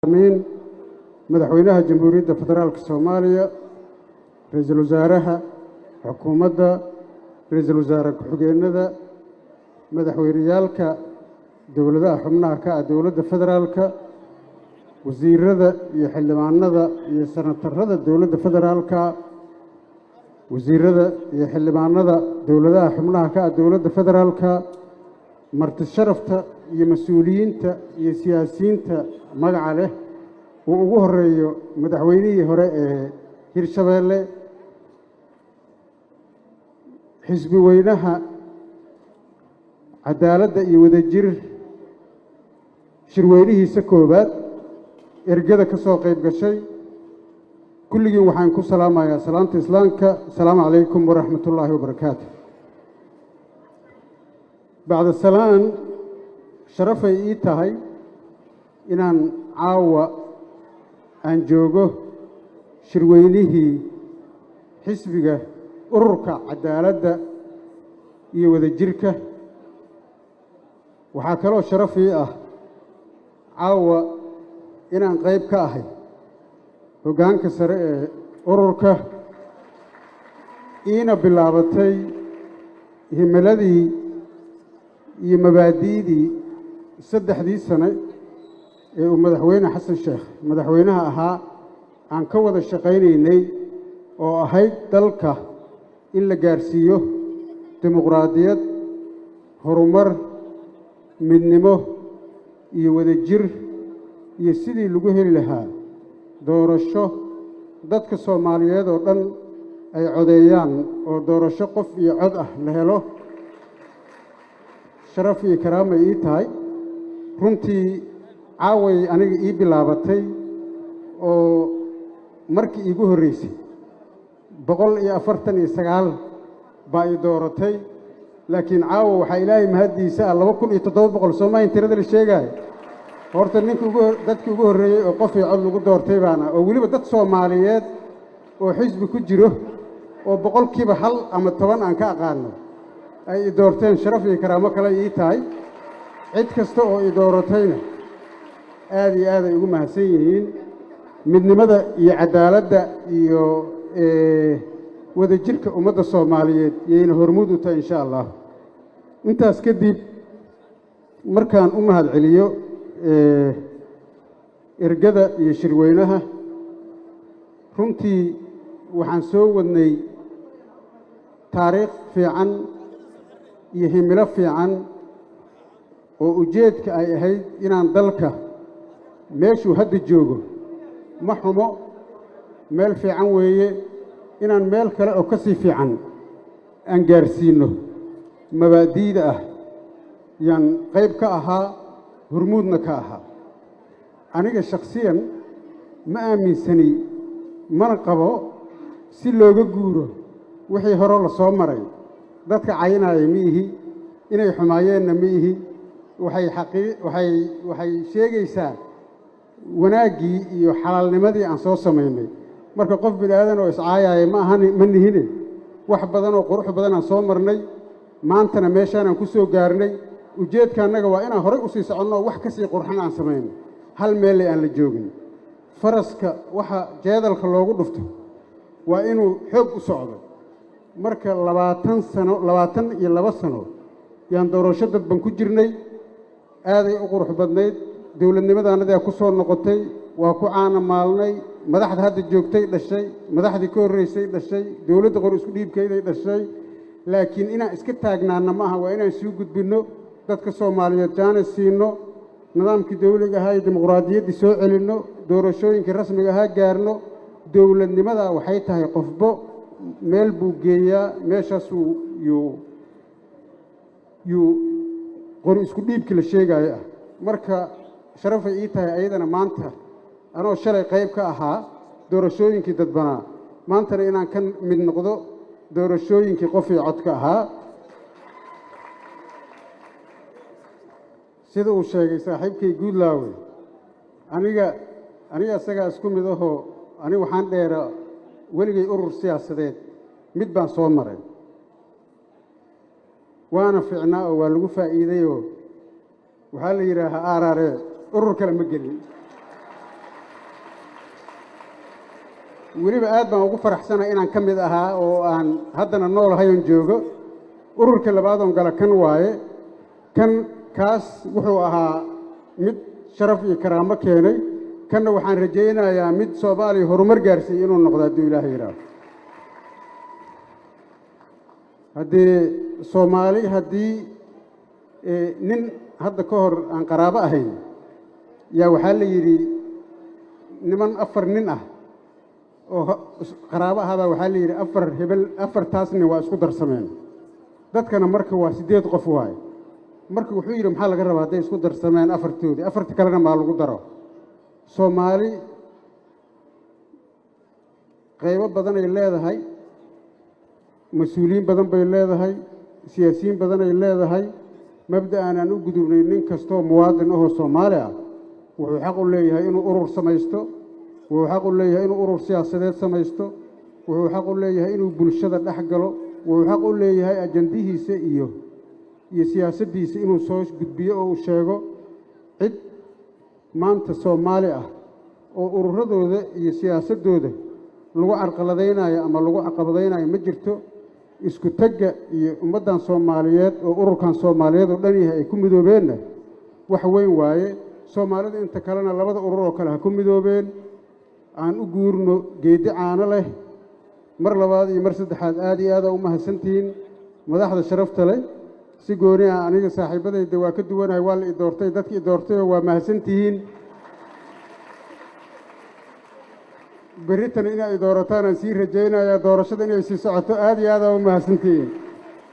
العالمين مدحوينها جمهورية فدرالك الصومالية رئيس الوزراء حكومة رئيس الوزراء حقيقة مدحوينيالك دولة حمناها كدولة فدرالك وزيرada iyo xildhibaanada iyo senatarada dawladda federaalka wasiirada iyo xildhibaanada dawladaha xubnaha ka dawladda federaalka marti sharafta iyo mas'uuliyiinta iyo siyaasiyiinta magaca leh oo ugu horeeyo madaxweynihii hore ee Hirshabeelle xisbi weynaha cadaaladda iyo wadajir shirweynihiisa koobaad ergada ka soo qayb gashay kulligiin waxaan ku salaamayaa salaanta islaamka assalaamu calaykum waraxmatullaahi wabarakaatuh bacda salaan sharafay ii tahay inaan caawa aan joogo shirweynihii xisbiga ururka cadaaladda iyo wadajirka waxaa kaloo sharaf ii ah caawa inaan qayb ka ahay hoggaanka sare ee ururka iina bilaabatay himiladii iyo mabaadi'dii saddexdii sane ee uu madaxweyne xasan sheekh madaxweynaha ahaa aan ka wada shaqaynaynay oo ahayd dalka in la gaarsiiyo dimuqraadiyad horumar midnimo iyo wadajir iyo sidii lagu heli lahaa doorasho dadka Soomaaliyeed oo dhan ay codeeyaan oo doorasho qof iyo cod ah la helo sharaf iyo karaama ii tahay runtii caaway aniga ii bilaabatay oo markii iigu horreysay 149 baa ii dooratay laakiin caawa waxaa ilaahay mahadiisa 2700 Soomaaliya tirada la sheegay horta dadkii ugu horreeyay oo qof iyo cod lagu doortay baana oo waliba dad Soomaaliyeed oo xisbi ku jiro oo boqolkiiba 1 ama 10 aan ka aqaano ay doorteen sharaf iyo karaamo kale ii tahay cid kasta oo ii dooratayna aad iyo aad ay ugu mahadsan yihiin midnimada iyo cadaaladda iyo wadajirka ummadda Soomaaliyeed iyayna hormuud u tahay insha Allah intaas kadib markaan u mahad celiyo ergada iyo shirweynaha runtii waxaan soo wadnay taariikh fiican iyo himilo fiican oo ujeedka ay ahayd inaan dalka meeshuu hadda joogo ma xumo meel fiican weeye inaan meel kale oo ka sii fiican aan gaarsiino mabaadi'da ah yaan qayb ka ahaa hormuudna ka ahaa aniga shakhsiyan ma aaminsani mana qabo si looga guuro wixii hore la soo maray dadka caynaya ma ihi inay xumaayeenna ma ihi waxay sheegaysaa wanaaggii iyo xalaalnimadii aan soo samaynay marka qof bini'aadan oo iscaayaya ma nihine wax badan oo qurux badan aan soo marnay maantana meeshaanaan ku soo gaarnay ujeedka annaga waa inaan horey u sii soconno wax ka sii qurxan aan samayno hal meelay aan la joogin faraska waxa jeedalka loogu dhufto waa inuu xoog u socdo marka 22 sano yaan doorasho dadban ku jirnay aaday u qurux badnayd dawladnimadaanadii ku soo noqotay waa ku caana maalnay madaxda hadda joogtay dhashay madaxdii ka horreysay dhashay dawladda qor isku dhiibkeeday dhashay laakiin inaan iska taagnaana ma aha waa inaan sii gudbinno dadka Soomaaliyeed jaanis siino nidaamkii dawliga ahaa iyo dimuqraadiyaddii soo celinno doorashooyinkii rasmiga ahaa gaarno dawladnimada waxay tahay qofbo meel buu geeyaa meeshaas yuu qori isku dhiibkii la sheegayo ah marka sharafay ii tahay ayadana maanta anoo shalay qayb ka ahaa doorashooyinkii dadbanaa maantana inaan ka mid noqdo doorashooyinkii qof iyo cod ka ahaa sida uu sheegay saaxiibkay Guudlaawe aniga isaga isku mid ahoo waxaan dheeraa weligay urur siyaasadeed mid baan soo maray waana fiicnaa oo waa lagu faa'iiday oo waxaa la yidhaahaa aaraare urur kale ma gelin weliba aad baan ugu faraxsanahay inaan ka mid ahaa oo aan haddana noolahay oon joogo ururka labaad oon gala kan waaye kaas wuxuu ahaa mid sharaf iyo karaamo keenay kanna waxaan rajaynayaa mid Soomaaliya horumar gaarsiiyay inuu noqdo haddii Ilaahay yiraahdo haddii Soomaali haddii nin hadda ka hor aan qaraabo ahayn yaa waxaa la yidhi niman 4 nin ah oo qaraabo ahaabaa waxaa la yidhi 4 hebel 4taas nin waa isku darsameen dadkana marka waa 8 qof waaye marka wuxuu yidhi maxaa laga rabaa hadday isku darsameen 4toodii 4 kalena maa lagu daro Soomaali qaybo badan ay leedahay mas'uuliyiin badan bay leedahay siyaasiyiin badan ay leedahay mabda'an aan u gudubnay nin kastoo muwaadin ah oo Soomaali ah wuxuu xaq u leeyahay inuu urur samaysto wuxuu xaq u leeyahay inuu urur siyaasadeed samaysto wuxuu xaq u leeyahay inuu bulshada dhex galo wuxuu xaq u leeyahay ajandihiisa iyo siyaasaddiisa inuu soo gudbiyo oo uu sheego cid maanta Soomaali ah oo ururadooda iyo siyaasadooda lagu carqaladeynayo ama lagu caqabadeynayo ma jirto isku tagga iyo ummadan Soomaaliyeed oo ururkan Soomaaliyeed oo dhan yahay ay ku midoobeenna wax weyn waaye Soomaalida inta kalena labada urur oo kale ha ku midoobeen aan u guurno geedi caano leh mar labaad iyo mar saddexaad aad iyo aad u mahadsantiin madaxda sharafta leh si gooni ah aniga saaxiibadayda waa ka duwanahay waa la i doortay dadkii doortay waa mahadsantihiin berritan inay doorataan aan sii rajaynayaa doorashada inay sii socoto aad iyo aad u mahadsantihiin